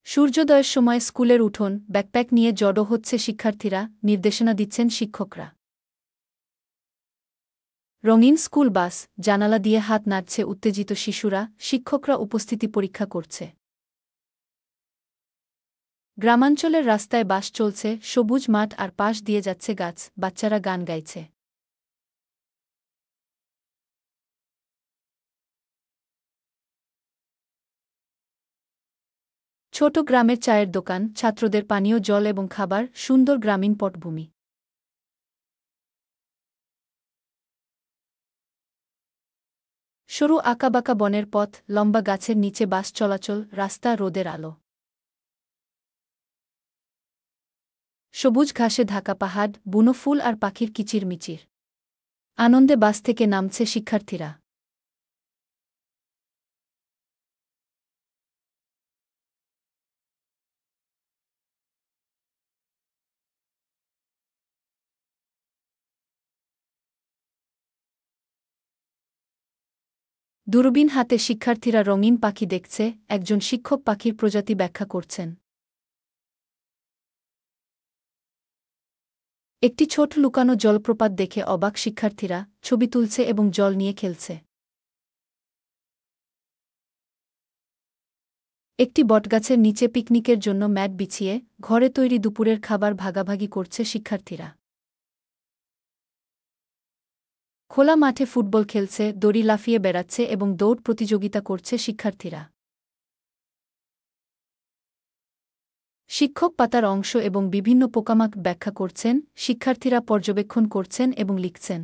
সূর্যোদয়ের সময় স্কুলের উঠোন ব্যাকপ্যাক নিয়ে জড়ো হচ্ছে শিক্ষার্থীরা, নির্দেশনা দিচ্ছেন শিক্ষকরা। রঙিন স্কুল বাস, জানালা দিয়ে হাত নাড়ছে উত্তেজিত শিশুরা, শিক্ষকরা উপস্থিতি পরীক্ষা করছে। গ্রামাঞ্চলের রাস্তায় বাস চলছে, সবুজ মাঠ আর পাশ দিয়ে যাচ্ছে গাছ, বাচ্চারা গান গাইছে। ছোট গ্রামের চায়ের দোকান, ছাত্রদের পানীয় জল এবং খাবার, সুন্দর গ্রামীণ পটভূমি। সরু আঁকাবাঁকা বনের পথ, লম্বা গাছের নিচে বাস চলাচল, রাস্তা, রোদের আলো। সবুজ ঘাসে ঢাকা পাহাড়, বুনো ফুল আর পাখির কিচিরমিচির। আনন্দে বাস থেকে নামছে শিক্ষার্থীরা। দূরবীন হাতে শিক্ষার্থীরা রঙিন পাখি দেখছে, একজন শিক্ষক পাখির প্রজাতি ব্যাখ্যা করছেন। একটি ছোট লুকানো জলপ্রপাত দেখে অবাক শিক্ষার্থীরা, ছবি তুলছে এবং জল নিয়ে খেলছে। একটি বটগাছের নিচে পিকনিকের জন্য ম্যাট বিছিয়ে, ঘরে তৈরি দুপুরের খাবার ভাগাভাগি করছে শিক্ষার্থীরা। খোলা মাঠে ফুটবল খেলছে, দড়ি লাফিয়ে বেড়াচ্ছে এবং দৌড় প্রতিযোগিতা করছে শিক্ষার্থীরা। শিক্ষক পাতার অংশ এবং বিভিন্ন পোকামাকড় ব্যাখ্যা করছেন, শিক্ষার্থীরা পর্যবেক্ষণ করছেন এবং লিখছেন।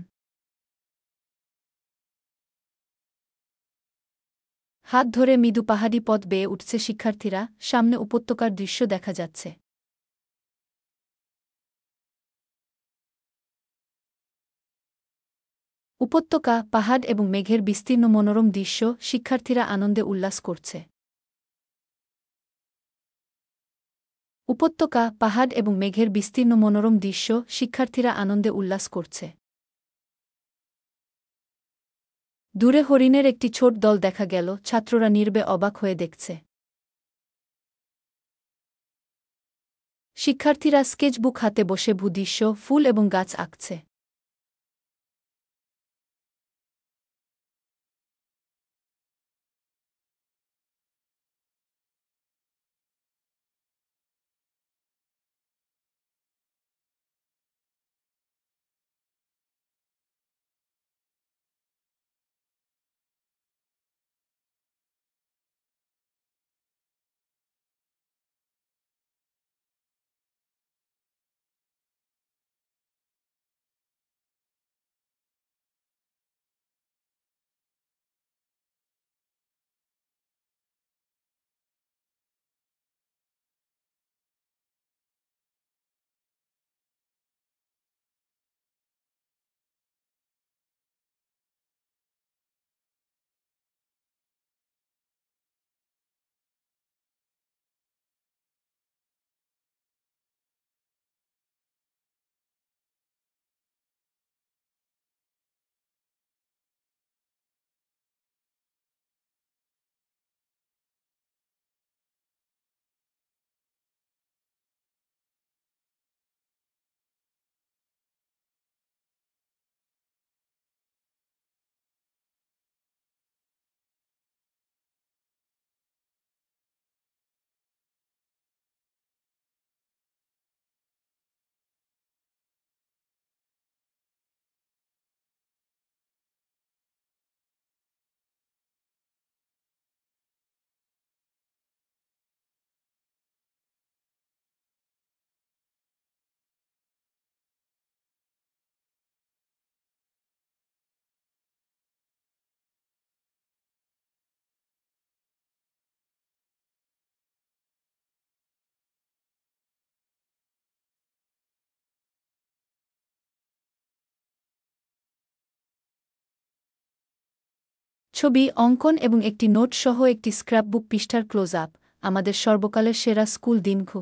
হাত ধরে মৃদু পাহাড়ি পথ বেয়ে উঠছে শিক্ষার্থীরা, সামনে উপত্যকার দৃশ্য দেখা যাচ্ছে। উপত্যকা, পাহাড় এবং মেঘের বিস্তীর্ণ মনোরম দৃশ্য, শিক্ষার্থীরা আনন্দে উল্লাস করছে। উপত্যকা, পাহাড় এবং মেঘের বিস্তীর্ণ মনোরম দৃশ্য, শিক্ষার্থীরা আনন্দে উল্লাস করছে। দূরে হরিণের একটি ছোট দল দেখা গেল, ছাত্ররা নীরবে অবাক হয়ে দেখছে। শিক্ষার্থীরা স্কেচবুক হাতে বসে ভূদৃশ্য, ফুল এবং গাছ আঁকছে। ছবি, অঙ্কন এবং একটি নোট সহ একটি স্ক্র্যাপবুক পৃষ্ঠার ক্লোজ আপ, আমাদের সর্বকালের সেরা স্কুল দিনঘু।